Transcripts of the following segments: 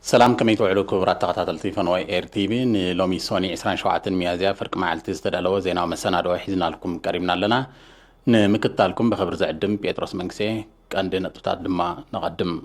سلام كميت وعلو كبرات تقاطع فنوي اير تي في لومي سوني 27 ميازيا فرق معلتي استدلوا زينا ومسنادو حيزنا لكم قريبنا لنا نمكتالكم بخبر زعدم بيتروس منكسي عندنا نططات دما نقدم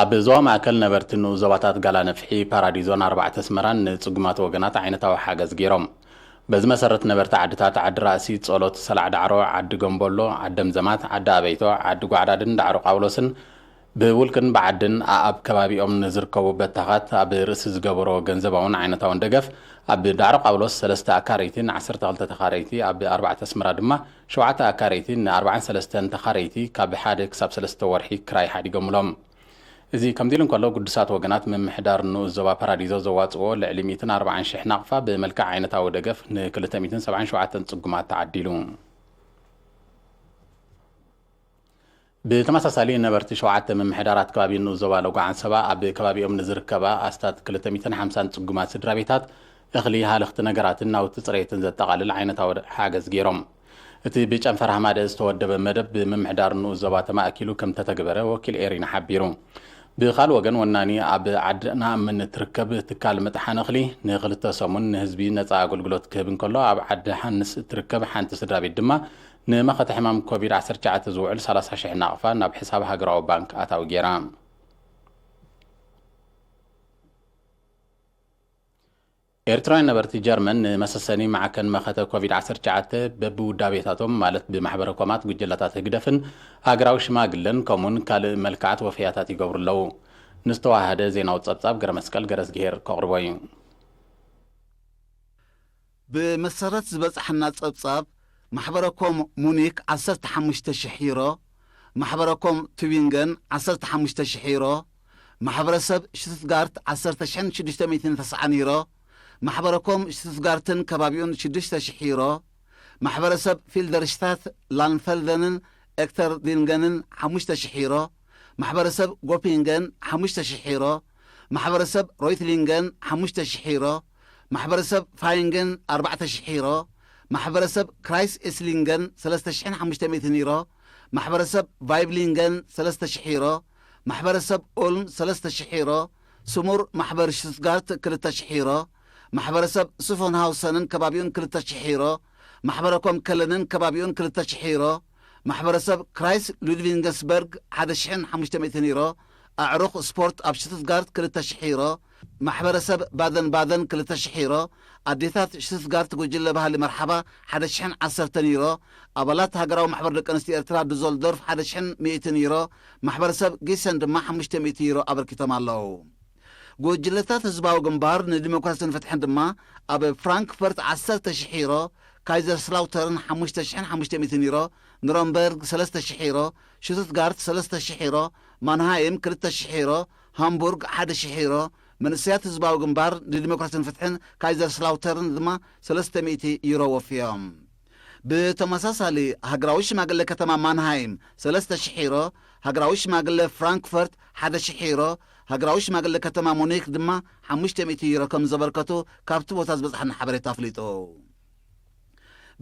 ኣብ ዞባ ማእከል ነበርቲ ዞባታት ጋላ ነፍሒ ፓራዲዞን 4 ስመራን ንጽጉማት ወገናት ዓይነታዊ ሓገዝ ገይሮም በዚ መሰረት ነበርቲ ዓድታት ዓዲ ራእሲ ጸሎት ሰላዕ ዳዕሮ ዓዲ ገንበሎ ዓደም ዘማት ዓዲ ኣበይቶ ዓዲ ጓዕዳድን ዳዕሮ ቃውሎስን ብውልቅን ብዓድን ኣብ ከባቢኦም ንዝርከቡ በታኻት ኣብ ርእሲ ዝገበሮ ገንዘባውን ዓይነታውን ደገፍ ኣብ ዳዕሮ ቃውሎስ 3 ኣካረይቲን 12 ተኻረይቲ ኣብ 4 ስመራ ድማ 7 ኣካረይቲን 43 ተኻረይቲ ካብ 1 ክሳብ 3 ወርሒ ክራይ ሓዲጎምሎም እዚ ከምዲልን ከሎ ቅዱሳት ወገናት ምምሕዳር ንዞባ ፓራዲዞ ዘዋጽኦ ልዕሊ 140,000 ናቕፋ ብመልክዕ ዓይነታዊ ደገፍ ን277 ጽጉማት ተዓዲሉ ብተመሳሳሊ ነበርቲ 7 ምምሕዳራት ከባቢ ንዞባ ለጓዓን ሰባ ኣብ ከባቢኦም ንዝርከባ ኣስታት 250 ጽጉማት ስድራ ቤታት እኽሊ ሃለኽቲ ነገራትን ናውቲ ጽሬትን ዘጠቓልል ዓይነታዊ ሓገዝ ገይሮም እቲ ብጨንፈር ሃማደ ዝተወደበ መደብ ብምምሕዳር ንዞባ ተማእኪሉ ከም ተተግበረ ወኪል ኤሪና ሓቢሩ ብኻል ወገን ወናኒ ኣብ ዓድና ምን ትርከብ ትካል መጥሓን እኽሊ ንኽልተ ሰሙን ንህዝቢ ነፃ ኣገልግሎት ክህብ እንከሎ ኣብ ዓዲ ሓንስ ትርከብ ሓንቲ ስድራ ቤት ድማ ንመኸተ ሕማም ኮቪድ-19 ዝውዕል 30,000 ናቕፋ ናብ ሕሳብ ሃገራዊ ባንክ ኣታዊ ጌራ ኤርትራውያን ነበርቲ ጀርመን ንመሰሰኒ ማዕከን መኸተ ኮቪድ-19 በብውዳቤታቶም ማለት ብማሕበረኮማት ጉጅላታት ህግደፍን ሃገራዊ ሽማግለን ከምኡን ካልእ መልክዓት ወፍያታት ይገብሩ ኣለዉ ንዝተዋሃደ ዜናዊ ጸብጻብ ገረ መስቀል ገረስ ጌር ከቕርቦ እዩ ብመሰረት ዝበፅሐና ጸብጻብ ማሕበረኮም ሙኒክ 15,000 ዩሮ ማሕበረኮም ቱዊንገን 15,000 ዩሮ ማሕበረሰብ ሽቱትጋርት 10,690 ዩሮ ማሕበረኮም ሽቱትጋርትን ከባቢኡን 6,000 ዩሮ ማሕበረሰብ ፊልደርሽታት ላንፈልደንን ኤክተር ዲንገንን 5,000 ዩሮ ማሕበረሰብ ጎፒንገን 5,000 ዩሮ ማሕበረሰብ ሮይትሊንገን 5,000 ዩሮ ማሕበረሰብ ፋይንገን 4,000 ዩሮ ማሕበረሰብ ክራይስ ኤስሊንገን 3,500 ዩሮ ማሕበረሰብ ቫይብሊንገን 3,000 ዩሮ ማሕበረሰብ ኦልም 3,000 ዩሮ ስሙር ማሕበር ሽቱትጋርት 2,000 ዩሮ ማሕበረሰብ ሱፎንሃውሰንን ከባቢኡን 2,000 ዩሮ ማሕበረኮም ከለንን ከባቢኡን 2,000 ዩሮ ማሕበረሰብ ክራይስ ሉድቪንገስበርግ 1,500 ዩሮ ኣዕሩኽ ስፖርት ኣብ ሽቱትጋርት 2,000 ዩሮ ማሕበረሰብ ባደን ባደን 2,000 ዩሮ ኣዴታት ሽቱትጋርት ጉጅለ ባህሊ መርሓባ 1,010 ዩሮ ኣባላት ሃገራዊ ማሕበር ደቂ ኣንስትዮ ኤርትራ ዱዞልዶርፍ 1,100 ዩሮ ማሕበረሰብ ጊሰን ድማ 500 ዩሮ ኣበርኪቶም ኣለዉ ጉጅለታት ህዝባዊ ግንባር ንዲሞክራሲን ፍትሕን ድማ ኣብ ፍራንክፈርት 10,000 ዩሮ ካይዘርስላውተርን 5,500 ዩሮ ንሮምበርግ 3,000 ዩሮ ሽቱትጋርት 3,000 ዩሮ ማንሃይም 2,000 ዩሮ ሃምቡርግ 1,000 ዩሮ መንእሰያት ህዝባዊ ግንባር ንዲሞክራሲን ፍትሕን ካይዘርስላውተርን ድማ 300 ዩሮ ወፍዮም ብተመሳሳሊ ሃገራዊ ሽማግለ ከተማ ማንሃይም 3,000 ዩሮ ሃገራዊ ሽማግለ ፍራንክፈርት 1,000 ዩሮ ሃገራዊ ሽማግለ ከተማ ሙኒክ ድማ 500 ዩሮ ከም ዘበርከቱ ካብቲ ቦታ ዝበፅሐና ሓበሬታ ኣፍሊጡ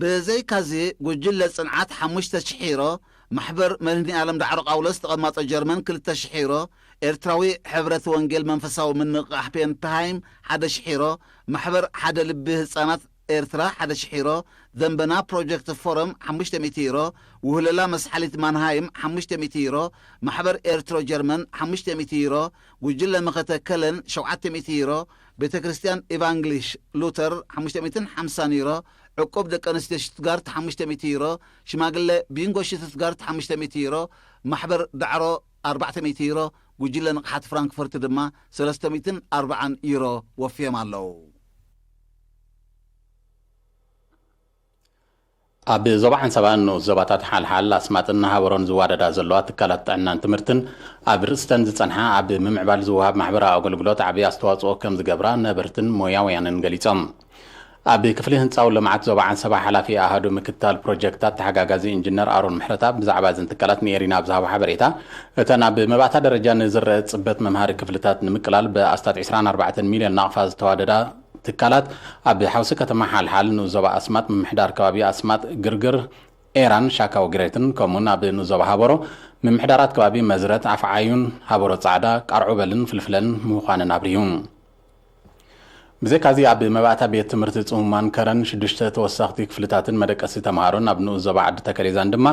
بزي كازي قجل صنعات 5000 يورو محبر مهني عالم دعرق أولس تقمط جرمن 3000 يورو إرتراوي حبرة وانجيل منفساو من قحبين تايم 11 يورو محبر حدا لبه صنعات إرترا 11 يورو ذنبنا بروجكت فورم 500 يورو وهللا مسحلة مانهايم 500 يورو محبر إرترو جرمن 500 يورو قجل مقتكلن 700 يورو بيت كريستيان إيفانجليش لوتر 550 يورو عقوب دقنستي شتغارت 500 يورو شماغل بينغو شتغارت 500 يورو محبر دعرو 400 يورو وجل نقحات فرانكفورت دما 340 يورو وفيهم الله ኣብ ዞባን ሰባን ዞባታት ሓልሓል ኣስማጥና ሃበሮን ዝዋደዳ ዘለዋ ትካላት ጥዕናን ትምህርትን ኣብ ርእስተን ዝጸንሓ ኣብ ምምዕባል ዝወሃብ ማሕበራዊ ኣገልግሎት ዓብዪ ኣስተዋጽኦ ከም ዝገብራ ነበርትን ሞያውያንን ገሊጾም ኣብ ክፍሊ ህንፃው ልምዓት ዞባን ሰባ ሓላፊ ኣሃዱ ምክትታል ፕሮጀክታት ተሓጋጋዚ ኢንጂነር ኣሮን ምሕረታ ብዛዕባ እዘን ትካላት ንኤሪና ብዝሃቦ ሓበሬታ እተን ኣብ መባእታ ደረጃ ንዝርአ ጽበት መምሃሪ ክፍልታት ንምቅላል ብኣስታት 24 ሚልዮን ናቕፋ ዝተዋደዳ ትካላት ኣብ ሓውሲ ከተማ ሓልሓል ንዞባ ኣስማጥ ምምሕዳር ከባቢ ኣስማጥ ግርግር ኤራን ሻካው ግሬትን ከምኡን ኣብ ንዞባ ሃበሮ ምምሕዳራት ከባቢ መዝረት ኣፍዓዩን ሃበሮ ጻዕዳ ቃርዑበልን ፍልፍለን ምዃንን ኣብርዩ ብዘካዚ ኣብ መባእታ ቤት ትምህርቲ ጽሙማን ከረን 6 ተወሳኽቲ ክፍልታትን መደቀሲ ተምሃሮን ኣብ ንዞባ ዓዲ ተከሌዛን ድማ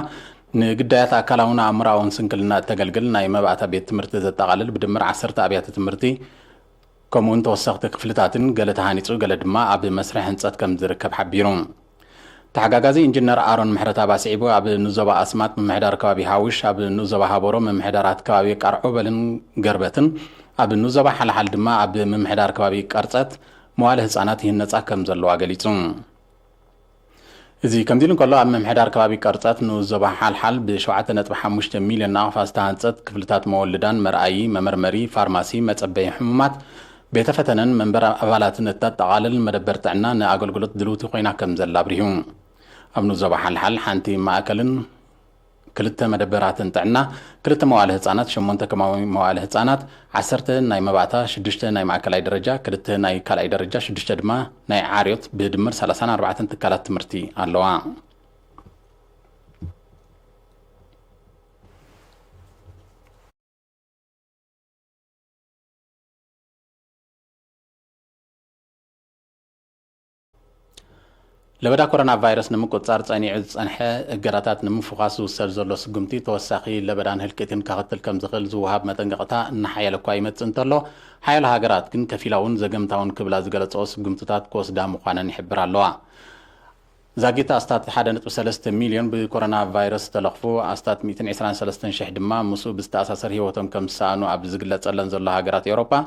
ንግዳያት ኣካላውን ኣእምራውን ስንክልና ተገልግል ናይ መባእታ ቤት ትምህርቲ ዘጠቓልል ብድምር 10 ኣብያተ ትምህርቲ ከምኡን ተወሳኽቲ ክፍልታትን ገለ ተሃኒጹ ገለ ድማ ኣብ መስርሕ ህንጸት ከም ዝርከብ ሓቢሩ ተሓጋጋዚ ኢንጂነር ኣሮን ምሕረታ ባሲዒቡ ኣብ ንዞባ ኣስማጥ ምምሕዳር ከባቢ ሃዊሽ ኣብ ንዞባ ሃበሮ ምምሕዳራት ከባቢ ቃርዑበልን ገርበትን ኣብ ንዞባ ሓልሓል ድማ ኣብ ምምሕዳር ከባቢ ቀርጸት መዋለ ህፃናት ይህነጻ ከም ዘለዋ ገሊጹ እዚ ከምዚ ኢሉ እንከሎ ኣብ ምምሕዳር ከባቢ ቀርጸት ንዞባ ሓልሓል ብ7.5 ሚልዮን ናቕፋ ዝተሃንጸት ክፍልታት መወልዳን መርኣይ መመርመሪ ፋርማሲ መጸበይ ሕሙማት ቤተ ፈተነን መንበር ኣባላትን እተጠቓልል መደበር ጥዕና ንኣገልግሎት ድልውቲ ኮይና ከም ዘላ ኣብርሂቡ ኣብ ንዞባ ሓልሓል ሓንቲ ማእከልን 2 መደበራትን ጥዕና 2 መዋዕለ ህፃናት 8 ከማዊ መዋዕለ ህፃናት 10 ናይ መባእታ 6 ናይ ማእከላይ ደረጃ 2 ናይ ካልኣይ ደረጃ 6 ድማ ናይ ዓርዮት ብድምር 34 ትካላት ትምህርቲ ኣለዋ لبدا كورونا فيروس نمقصار صنيع صنحه اجراتات نمفخاس وسل زلو سغمتي توساخي لبدان هلكتين كاختل كم زغل زوهاب متنقطا نحيل كواي متصنتلو حيل هاجرات كن كفيلاون زغمتاون كبلا زغلصو سغمتات كوس دا مخانن يحبر الله زاغيتا استات 1.3 مليون بكورونا فيروس تلخفو استات 223 شح دما مسو بستاساسر هيوتم كم سانو اب زغلصلن زلو هاجرات اوروبا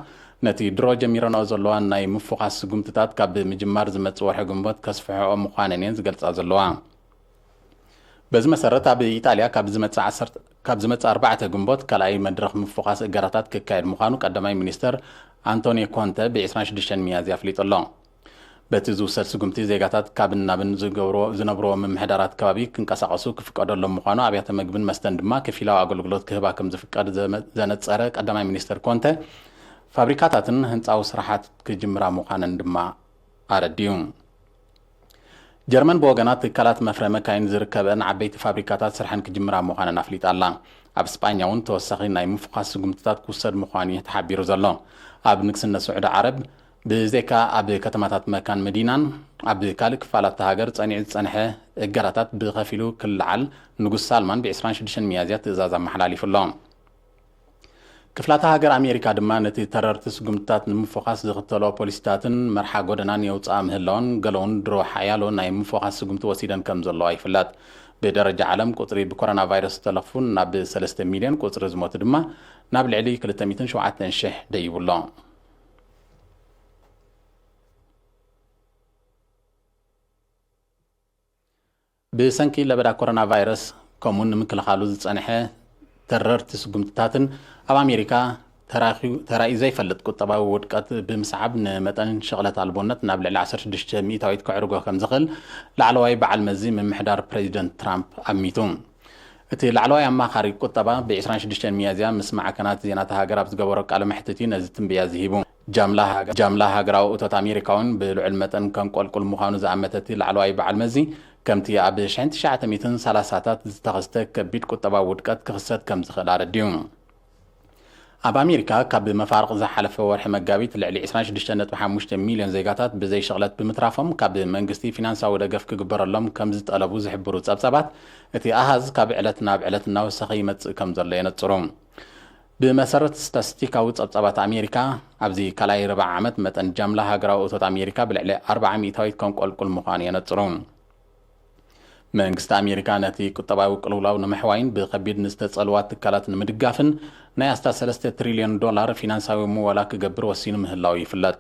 نتي درو جميرنا زلوان ناي مفخاس سغمتات كاب مجمار زمت ورح غمبت كسفحو مخاننين زغلصا زلوان بز مسرت اب ايطاليا كاب زمت 4 غمبت كلاي مدرخ مفخاس اجراتات ككايد مخانو قدماي مينستر انتوني كونته ب 26 ميازيا فليطلو بتزو سغمتي زيغاتات كابنا بن زنبرو ممحدرات كبابي كنقساقسو كفقدلو مخانو ابيات مغبن مستندما كفيلاو اغلغلوت كهبا كم زفقد زنصره قدماي مينستر كونته فابريكاتاتن هنصاو سراحات كجمرا مخانن دما አረዲዩም ጀርመን በወገናት ትካላት መፍረመ ካይን ዝርከበን ዓበይቲ ፋብሪካታት ስራሕን ክጅምራ ምዃነን ኣፍሊጣላ ኣብ ስጳኛውን ተወሳኺ ናይ ምፍቃስ ስጉምትታት ክውሰድ ምዃኑ ተሓቢሩ ዘሎ ኣብ ንግስነት ስዑድ ዓረብ ብዜካ ኣብ ከተማታት መካን መዲናን ኣብ ካልእ ክፋላት ሃገር ጸኒዕ ዝጸንሐ እገራታት ብኸፊሉ ክልዓል ንጉስ ሳልማን ብ26 ሚያዝያ ትእዛዝ ኣመሓላሊፉሎም ክፍላታ ሃገር ኣሜሪካ ድማ ነቲ ተረርቲ ስጉምትታት ንምፍቃስ ዝኽተሎ ፖሊስታትን መርሓ ጎደናን የውፅኣ ምህላውን ገለውን ድሮ ሓያሎ ናይ ምፍቃስ ስጉምቲ ወሲደን ከም ዘለዋ ይፍለጥ بدرجة عالم قطري بكورونا فيروس تلفون ناب 3 مليون قطر زموت دما ناب العلي 307 شح ديب الله بسنكي لبدا كورونا فيروس كومون ممكن خالوز صنحه ترر تسقمتاتن اب امريكا تراي زي فلت قطبا ودقات بمسعب نمتن شغلات البونت ناب لعل 16 ميتاويت كعرغو كم زخل لعلواي بعل مزي من محدار بريزيدنت ترامب اميتون اتي لعلواي اما خارج قطبا ب 26 ميازيا مسمع كانت زينات هاجر بزغبرق على محتتي نزتن بيازيبو جاملا هاجراو اوتوت امريكاون بالعلمتن كان قلقل مخانو زعمتتي لعلواي بعل مزي كمتي أب 1930 ዝተኸስተ ከቢድ ቁጠባዊ ውድቀት ክኽሰት ከም ዝኽእል ኣረዲዩ ኣብ ኣሜሪካ ካብ መፋርቕ ዝሓለፈ ወርሒ መጋቢት ልዕሊ 26.5 ሚልዮን ዜጋታት ብዘይ ሽቕለት ብምትራፎም ካብ መንግስቲ ፊናንሳዊ ደገፍ ክግበረሎም ከም ዝጠለቡ ዝሕብሩ ጸብጻባት እቲ ኣሃዝ ካብ ዕለት ናብ ዕለት እናወሰኸ ይመጽእ ከም ዘሎ የነጽሩ بمسارات ستاتستيكا وتصبصبات أمريكا أبزي كلاي ربع عمت متن جملة هجرة وتوت أمريكا بالعلى 400 كم كل مخانية نتصرون منجست أمريكا نتي كتبا وكلولا ونمحوين بقبيد نستتصلوات كالات نمدقافن نياستا 3 تريليون دولار فينانساوي مولا كجبر وسين مهلاوي فلات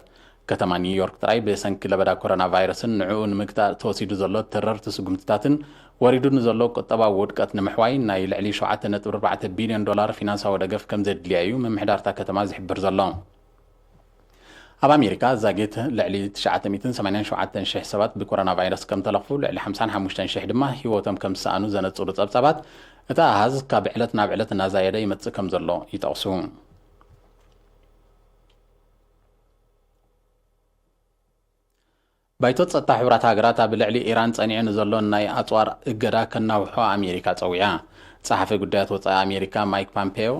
كتما نيويورك تراي بسنك لبدا كورونا فيروس نعون مقطع توسيد زلو ترر تسقمتاتن وريدو نزلو كتبا وودكات نمحواين ناي لعلي 7.4 بليون دولار فينانساوي دقف كم زد ليايو من محدارتا كتما زحبر زلو اب امريكا زاجت لعلي 987 شح سبات بكورونا فيروس كم تلقفو لعلي 55 شح دما هيوتم كم سانو زنتصلو صبصبات اتا هاز كاب علتنا بعلتنا زايده يمص كم زلو يتقسو بايتوت ጸጥታ ሕብራት ሃገራት ኣብ ልዕሊ ኢራን ጸኒዕን ዘሎ ናይ ኣጽዋር እገዳ ከናውሖ ኣሜሪካ ጸዊዓ ጸሓፊ ጉዳያት ወጻኢ ኣሜሪካ ማይክ ፖምፔዮ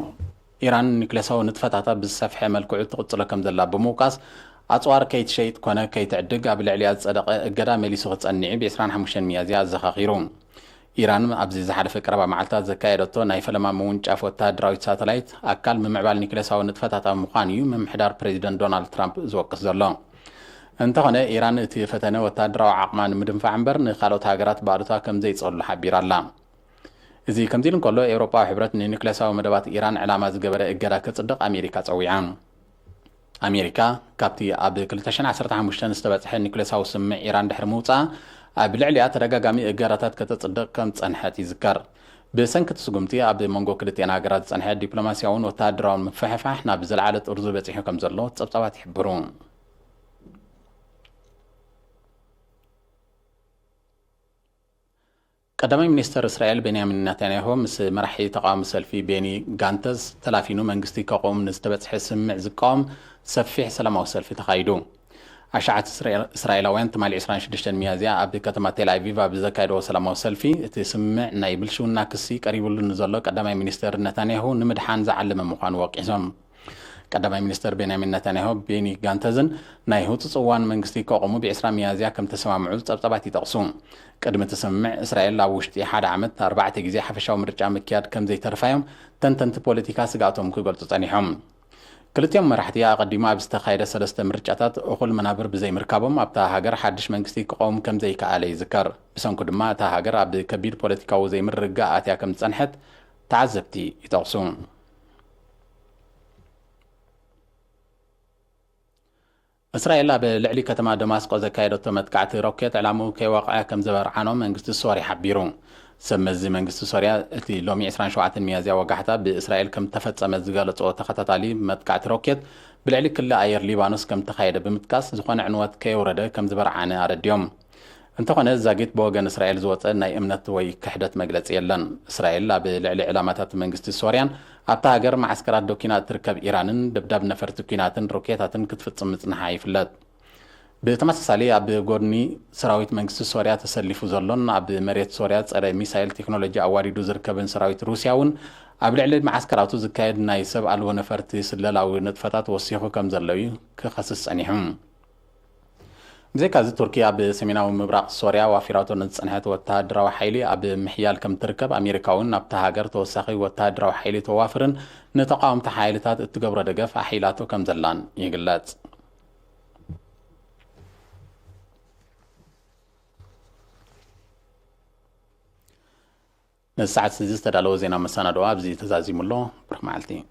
ኢራን ኒክሌሳዊ ንጥፈታታ ብዝሰፍሐ መልክዑ ትቕጽሎ ከም ዘላ ብምውቃስ ኣጽዋር ከይትሸይጥ ኮነ ከይትዕድግ ኣብ ልዕሊ ዝጸደቐ እገዳ መሊሱ ክጸኒዕ ብ25 ሚያዝያ ዘኻኺሩ ኢራን ኣብዚ ዝሓለፈ ቀረባ መዓልታት ዘካየደቶ ናይ ፈለማ ምውንጫፍ ወታደራዊት ሳተላይት ኣካል ምምዕባል ኒክሌሳዊ ንጥፈታታ ምዃኑ እዩ ምምሕዳር ፕሬዚደንት ዶናልድ ትራምፕ ዝወቅስ ዘሎ እንተኾነ ኢራን እቲ ፈተነ ወታደራዊ ዓቕማን ምድንፋዕ እምበር ንኻልኦት ሃገራት ባእርታ ከም ዘይጸሉ ሓቢራ ኣላ እዚ ከምዚ ኢሉ እንከሎ ኤውሮጳዊ ሕብረት ንኒክሌሳዊ መደባት ኢራን ዕላማ ዝገበረ እገዳ ከጽድቕ ኣሜሪካ ጸዊዓ ኣሜሪካ ካብቲ ኣብ 2015 ዝተበጽሐ ኒክሌሳዊ ስምዕ ኢራን ድሕሪ ምውፃእ ኣብ ልዕሊኣ ተደጋጋሚ እገዳታት ከተጽድቕ ከም ጸንሐት ይዝከር ብሰንኪ ትስጉምቲ ኣብ መንጎ ክልቲአን ሃገራት ዝጸንሐ ዲፕሎማስያውን ወታደራውን ምፍሕፋሕ ናብ ዝለዓለ ጥርዙ በፂሑ ከም ዘሎ ጸብጻባት ይሕብሩ ቀዳማይ ሚኒስትር እስራኤል ቤንያሚን ኔታንያሁ ምስ መራሒ ተቃዋሚ ሰልፊ ቤኒ ጋንተዝ ተላፊኑ መንግስቲ ከቆም ንዝተበጽሐ ስምዕ ዝቃወም ሰፊሕ ሰላማዊ ሰልፊ ተኻይዱ ኣሽዓት እስራኤላውያን ትማሊ 26 ሚያዝያ ኣብ ከተማ ቴል ኣቪቭ ኣብ ዘካየድዎ ሰላማዊ ሰልፊ እቲ ስምዕ ናይ ብልሽውና ክሲ ቀሪቡሉ ንዘሎ ቀዳማይ ሚኒስትር ኔታንያሁ ንምድሓን ዝዓለመ ምዃኑ ወቂሶም ቀዳማይ ሚኒስትር ቤንያሚን ኔታንያሁ ቤኒ ጋንተዝን ናይ ህውፅፅ እዋን መንግስቲ ከቆሙ ብ20 ሚያዝያ ከም ተሰማምዑ ጸብጻባት ይጠቕሱ ቅድሚ ትስምዕ እስራኤል ኣብ ውሽጢ 1 ዓመት 4 ግዜ ሓፈሻዊ ምርጫ ምክያድ ከም ዘይተርፋዮም ተንተንቲ ፖለቲካ ስጋቶም ክገልጹ ጸኒሖም ክልቲኦም መራሕቲ ኣቐዲሙ ኣብ ዝተኻየደ 3 ምርጫታት እኹል መናብር ብዘይምርካቦም ኣብታ ሃገር ሓድሽ መንግስቲ ክቆም ከም ዘይከኣለ ይዝከር ብሰንኩ ድማ እታ ሃገር ኣብ ከቢድ ፖለቲካዊ ዘይምርግጋእ ኣትያ ከም ዝጸንሐት ተዓዘብቲ ይጠቕሱ እስራኤል ኣብ ልዕሊ ከተማ ደማስቆ ዘካየደቶ መጥቃዕቲ ሮኬት ዕላሙ ከይወቕዐ ከም ዘበርዓኖ መንግስቲ ሶርያ ሓቢሩ ሰመዚ መንግስቲ ሶርያ እቲ ሎሚ 27 ሚያዝያ ወጋሕታ ብእስራኤል ከም ተፈጸመ ዝገለጾ ተኸታታሊ መጥቃዕቲ ሮኬት ብልዕሊ ክልል ኣየር ሊባኖስ ከም ተኻየደ ብምጥቃስ ዝኾነ ዕንወት ከይወረደ ከም ዝበርዓነ ኣረድዮም እንተኾነ ዛጊት ብወገን እስራኤል ዝወፀ ናይ እምነት ወይ ክሕደት መግለፂ የለን እስራኤል ኣብ ልዕሊ ዕላማታት መንግስቲ ሶርያን ኣብታ ሃገር ማዓስከራት ዶኪናት ትርከብ ኢራንን ደብዳብ ነፈርቲ ኩናትን ሮኬታትን ክትፍጽም ምጽንሓ ይፍለጥ ብተመሳሳሊ ኣብ ጎድኒ ሰራዊት መንግስቲ ሶርያ ተሰሊፉ ዘሎን ኣብ መሬት ሶርያ ጸረ ሚሳይል ቴክኖሎጂ ኣዋዲዱ ዝርከብን ሰራዊት ሩስያ እውን ኣብ ልዕሊ ማዓስከራቱ ዝካየድ ናይ ሰብ ኣልቦ ነፈርቲ ስለላዊ ንጥፈታት ወሲኹ ከም ዘሎ እዩ ክኸስስ ጸኒሑ ብዘይካዚ ቱርኪያ ኣብ ሰሜናዊ ምብራቕ ሶርያ ዋፊራቶ ንዝጸንሐት ወታደራዊ ሓይሊ ኣብ ምሕያል ከም ትርከብ ኣሜሪካ እውን ኣብታ ሃገር ተወሳኺ ወታደራዊ ሓይሊ ተዋፍርን ንተቃወምቲ ሓይልታት እትገብሮ ደገፍ ኣሒላቶ ከም ዘላን ይግለጽ نسعد سيزيست دالو زينا مسانا دوا بزي تزازي ملو برح معلتين